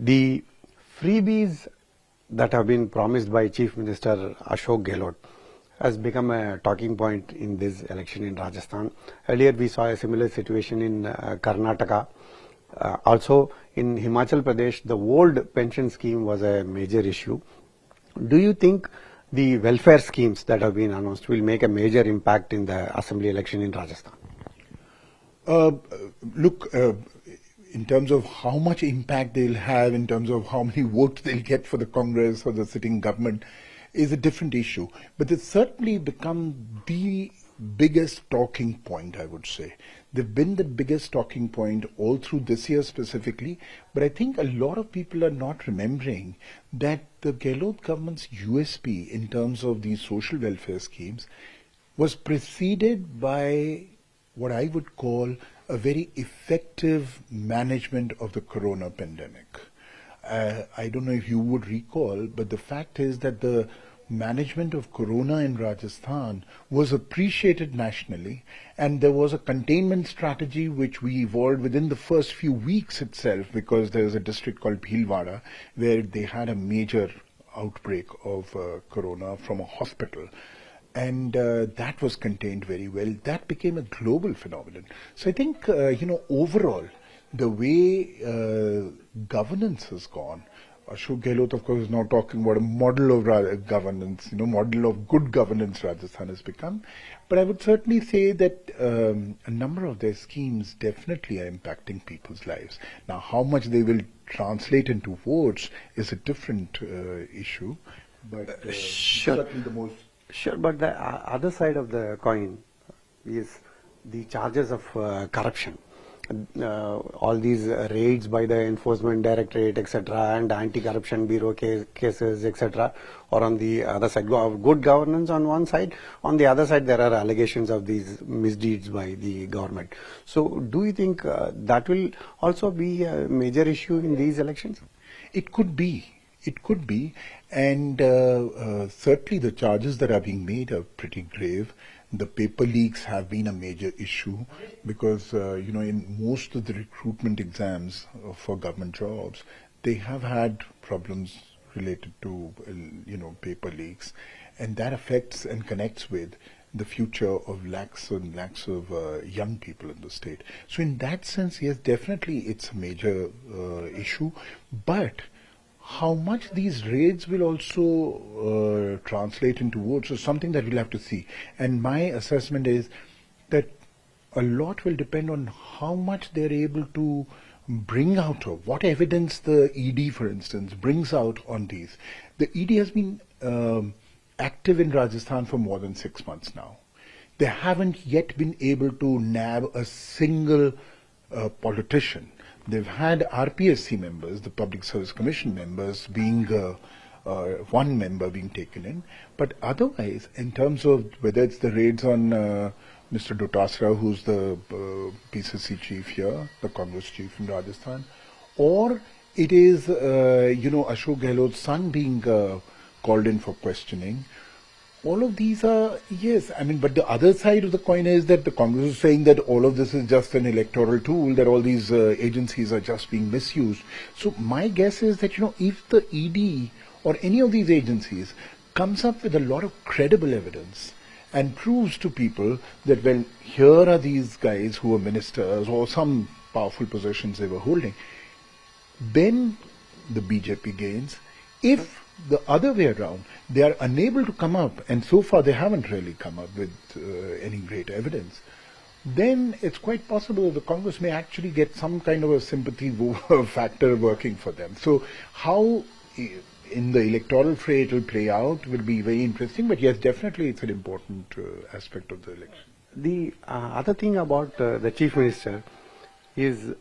The freebies that have been promised by Chief Minister Ashok Gehlot has become a talking point in this election in Rajasthan. Earlier we saw a similar situation in Karnataka. Also in Himachal Pradesh, the old pension scheme was a major issue. Do you think the welfare schemes that have been announced will make a major impact in the assembly election in Rajasthan? In terms of how much impact they'll have, in terms of how many votes they'll get for the Congress or the sitting government, is a different issue. But it's certainly become the biggest talking point, I would say. They've been the biggest talking point all through this year specifically, but I think a lot of people are not remembering that the Gehlot government's USP in terms of these social welfare schemes was preceded by what I would call a very effective management of the corona pandemic. I don't know if you would recall, but the fact is that the management of corona in Rajasthan was appreciated nationally, and there was a containment strategy which we evolved within the first few weeks itself, because there's a district called Bhilwara where they had a major outbreak of corona from a hospital. And that was contained very well. That became a global phenomenon. So I think, overall, the way governance has gone, Ashok Gehlot, of course, is now talking about a model of governance, model of good governance Rajasthan has become. But I would certainly say that a number of their schemes definitely are impacting people's lives. Now, how much they will translate into votes is a different issue. But certainly the most... Sure, but the other side of the coin is the charges of corruption. All these raids by the Enforcement Directorate, etc., and Anti-Corruption Bureau cases, etc., or on the other side, good governance on one side. On the other side, there are allegations of these misdeeds by the government. So, do you think that will also be a major issue in these elections? It could be. It could be, and certainly the charges that are being made are pretty grave. The paper leaks have been a major issue because, in most of the recruitment exams for government jobs, they have had problems related to, paper leaks, and that affects and connects with the future of lakhs and lakhs of young people in the state. So in that sense, yes, definitely it's a major issue, but how much these raids will also translate into votes is something that we'll have to see. And my assessment is that a lot will depend on how much they're able to bring out of, what evidence the ED, for instance, brings out on these. The ED has been active in Rajasthan for more than 6 months now. They haven't yet been able to nab a single politician. They've had RPSC members, the Public Service Commission members, being one member being taken in. But otherwise, in terms of whether it's the raids on Mr. Dotasra, who's the PCC chief here, the Congress chief in Rajasthan, or it is, Ashok Gehlot's son being called in for questioning, all of these are, yes, but the other side of the coin is that the Congress is saying that all of this is just an electoral tool, that all these agencies are just being misused. So my guess is that, if the ED or any of these agencies comes up with a lot of credible evidence and proves to people that, well, here are these guys who are ministers or some powerful positions they were holding, then the BJP gains. If the other way around, they are unable to come up, and so far they haven't really come up with any great evidence, then it's quite possible that the Congress may actually get some kind of a sympathy factor working for them. So how in the electoral fray it will play out will be very interesting, but yes, definitely it's an important aspect of the election. The other thing about the Chief Minister is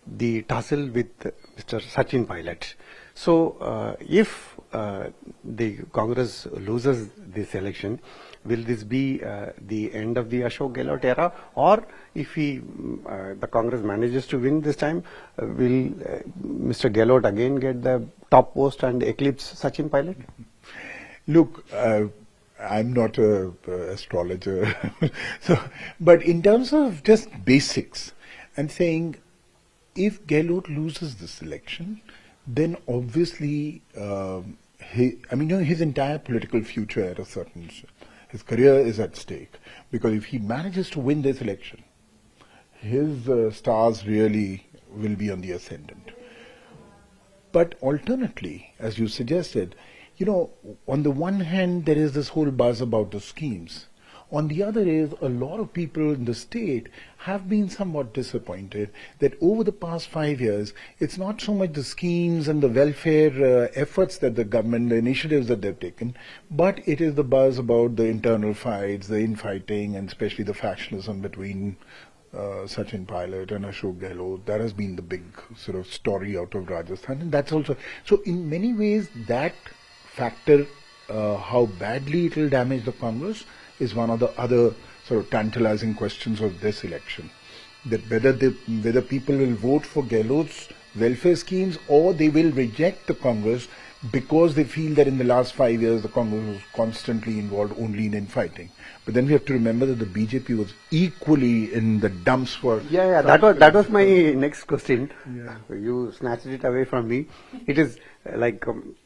the tussle with Mr. Sachin Pilot. So, if the Congress loses this election, will this be the end of the Ashok Gehlot era, or if the Congress manages to win this time, will Mr. Gehlot again get the top post and eclipse Sachin Pilot? Look, I'm not an astrologer, but in terms of just basics, I'm saying, if Gehlot loses this election, then obviously, his entire political future at a certain, his career is at stake. Because if he manages to win this election, his stars really will be on the ascendant. But alternately, as you suggested, on the one hand, there is this whole buzz about the schemes. On the other is a lot of people in the state have been somewhat disappointed that over the past 5 years, it's not so much the schemes and the welfare efforts that the government, the initiatives that they've taken, but it is the buzz about the internal fights, the infighting, and especially the factionalism between Sachin Pilot and Ashok Gehlot. That has been the big sort of story out of Rajasthan. And that's also, so in many ways, that factor, how badly it will damage the Congress, is one of the other sort of tantalizing questions of this election. That whether people will vote for Gehlot's welfare schemes or they will reject the Congress because they feel that in the last 5 years the Congress was constantly involved only in infighting. But then we have to remember that the BJP was equally in the dumps for... Yeah, that was my next question. Yeah. You snatched it away from me. It is like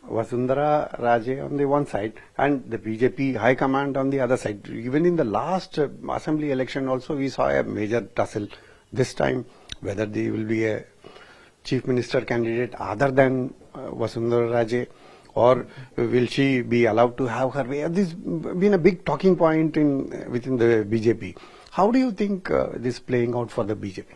Vasundhara Raje on the one side and the BJP high command on the other side. Even in the last assembly election also we saw a major tussle. This time whether there will be a chief minister candidate other than Vasundhara Raje, or will she be allowed to have her way? This has been a big talking point within the BJP. How do you think this playing out for the BJP?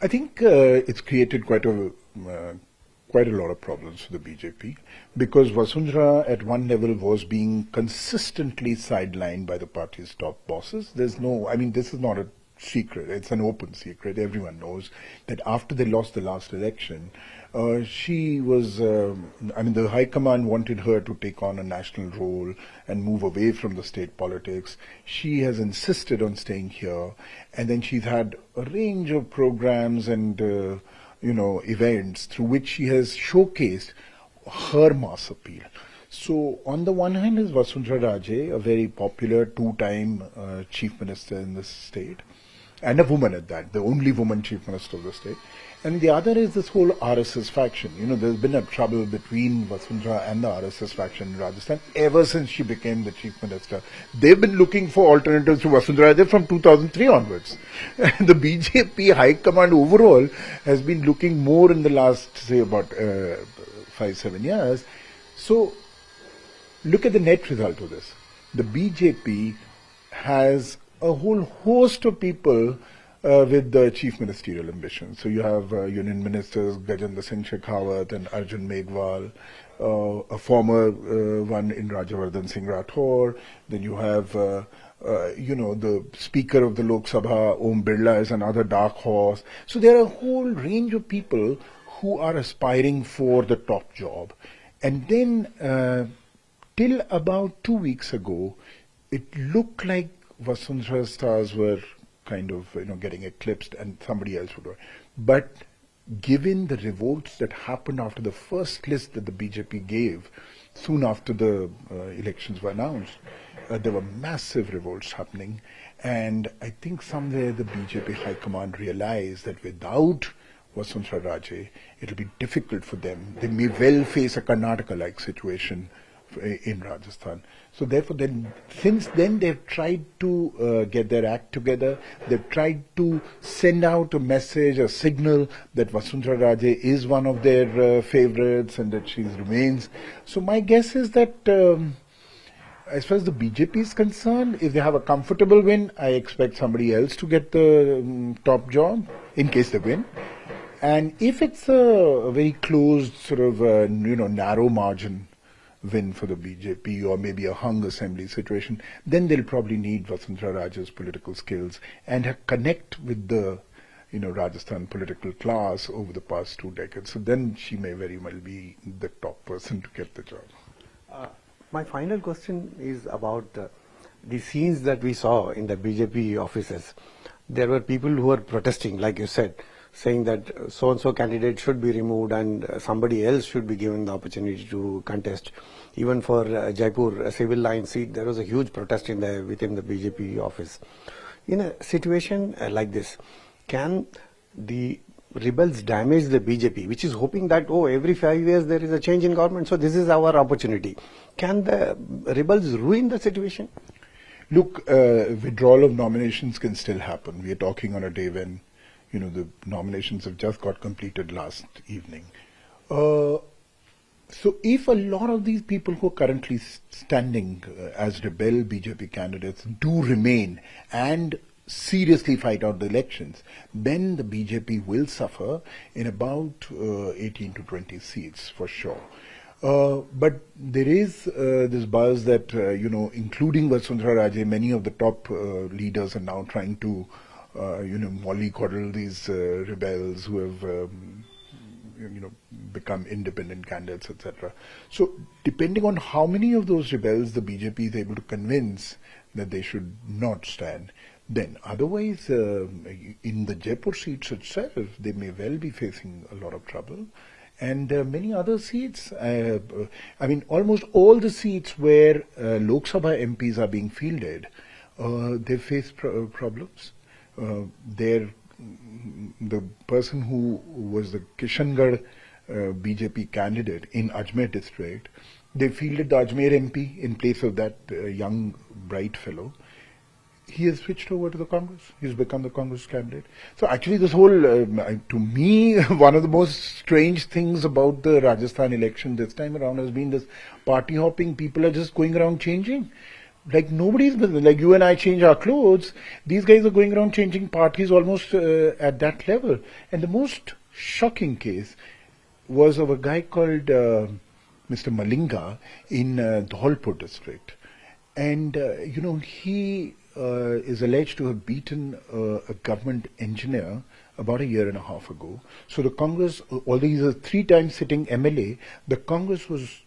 I think it's created quite a lot of problems for the BJP, because Vasundhara at one level was being consistently sidelined by the party's top bosses. This is not a secret, it's an open secret. Everyone knows that after they lost the last election, she was, the High Command wanted her to take on a national role and move away from the state politics. She has insisted on staying here, and then she's had a range of programs and events through which she has showcased her mass appeal. So on the one hand is Vasundhara Raje, a very popular two-time chief minister in the state, and a woman at that, the only woman chief minister of the state. And the other is this whole RSS faction. There's been a trouble between Vasundhara and the RSS faction in Rajasthan ever since she became the chief minister. They've been looking for alternatives to Vasundhara Raje from 2003 onwards. And the BJP high command overall has been looking more in the last, say, about 5-7 years. So, look at the net result of this. The BJP has a whole host of people with the chief ministerial ambitions. So you have Union Ministers Gajendra Singh Shekhawat and Arjun Megwal, a former one in Rajavardhan Singh Rathore. Then you have, the Speaker of the Lok Sabha, Om Birla, is another dark horse. So there are a whole range of people who are aspiring for the top job. And then till about 2 weeks ago, it looked like Vasundhara's stars were kind of getting eclipsed and somebody else would do it. But given the revolts that happened after the first list that the BJP gave, soon after the elections were announced, there were massive revolts happening. And I think somewhere the BJP High Command realized that without Vasundhara Raje, it will be difficult for them. They may well face a Karnataka-like situation in Rajasthan. So therefore, since then they've tried to get their act together. They've tried to send out a message, a signal that Vasundhara Raje is one of their favorites and that she remains. So my guess is that as far as the BJP is concerned, if they have a comfortable win, I expect somebody else to get the top job in case they win. And if it's a very closed sort of narrow margin win for the BJP, or maybe a hung assembly situation, then they'll probably need Vasundhara Raje's political skills and connect with the Rajasthan political class over the past 2 decades. So then she may very well be the top person to get the job. My final question is about the scenes that we saw in the BJP offices. There were people who were protesting, like you said, saying that so-and-so candidate should be removed and somebody else should be given the opportunity to contest. Even for Jaipur, a civil line seat, there was a huge protest within the BJP office. In a situation like this, can the rebels damage the BJP, which is hoping that, oh, every 5 years there is a change in government, so this is our opportunity. Can the rebels ruin the situation? Look, withdrawal of nominations can still happen. We are talking on a day when, the nominations have just got completed last evening. So if a lot of these people who are currently standing as rebel BJP candidates do remain and seriously fight out the elections, then the BJP will suffer in about 18 to 20 seats for sure. But there is this buzz that, including Vasundhara Raje, many of the top leaders are now trying to, mollycoddle these rebels who have, become independent candidates, etc. So, depending on how many of those rebels the BJP is able to convince that they should not stand, then otherwise, in the Jaipur seats itself, they may well be facing a lot of trouble. And many other seats, almost all the seats where Lok Sabha MPs are being fielded, they face problems. The person who was the Kishangarh BJP candidate in Ajmer district, they fielded the Ajmer MP in place of that young, bright fellow. He has switched over to the Congress. He's become the Congress candidate. So actually this whole, to me, one of the most strange things about the Rajasthan election this time around has been this party hopping. People are just going around changing. Like nobody's business. Like you and I change our clothes. These guys are going around changing parties almost at that level. And the most shocking case was of a guy called Mr. Malinga in Dholpur district. And, he is alleged to have beaten a government engineer about a year and a half ago. So the Congress, although he's a 3-time sitting MLA, the Congress was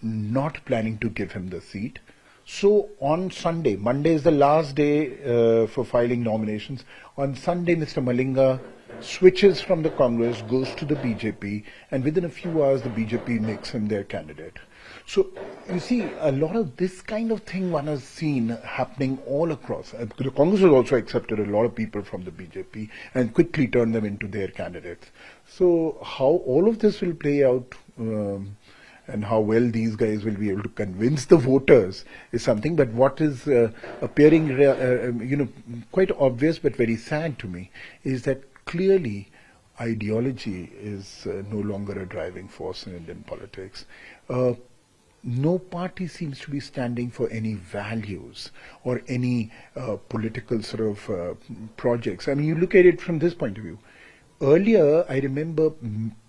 not planning to give him the seat. So on Sunday, Monday is the last day for filing nominations. On Sunday, Mr. Malinga switches from the Congress, goes to the BJP, and within a few hours, the BJP makes him their candidate. So, you see, a lot of this kind of thing one has seen happening all across. The Congress has also accepted a lot of people from the BJP and quickly turned them into their candidates. So, how all of this will play out and how well these guys will be able to convince the voters is something. But what is appearing, quite obvious but very sad to me is that clearly ideology is no longer a driving force in Indian politics. No party seems to be standing for any values or any political sort of projects. I mean, you look at it from this point of view. Earlier, I remember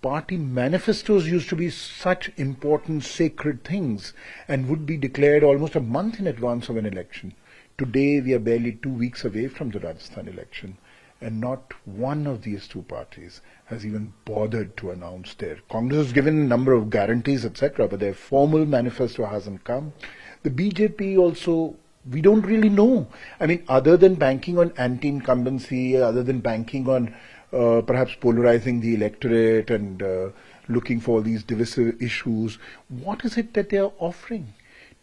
party manifestos used to be such important, sacred things and would be declared almost a month in advance of an election. Today, we are barely 2 weeks away from the Rajasthan election, and not one of these two parties has even bothered to announce their. Congress has given a number of guarantees, etc., but their formal manifesto hasn't come. The BJP also, we don't really know. I mean, other than banking on anti-incumbency, other than banking on perhaps polarizing the electorate and looking for these divisive issues, what is it that they are offering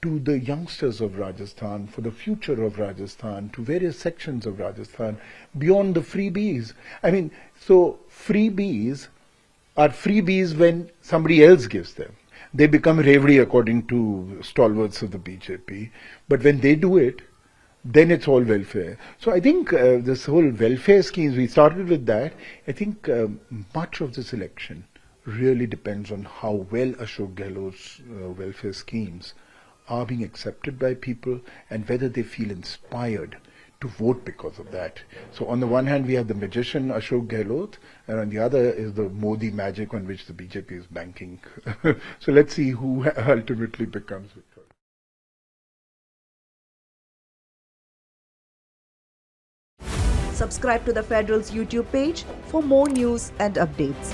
to the youngsters of Rajasthan, for the future of Rajasthan, to various sections of Rajasthan, beyond the freebies? I mean, so freebies are freebies when somebody else gives them. They become revdi according to stalwarts of the BJP. But when they do it, then it's all welfare. So I think this whole welfare schemes, we started with that. I think much of this election really depends on how well Ashok Gehlot's welfare schemes are being accepted by people and whether they feel inspired to vote because of that. So on the one hand, we have the magician Ashok Gehlot, and on the other is the Modi magic on which the BJP is banking. So let's see who ultimately becomes victor. Subscribe to the Federal's YouTube page for more news and updates.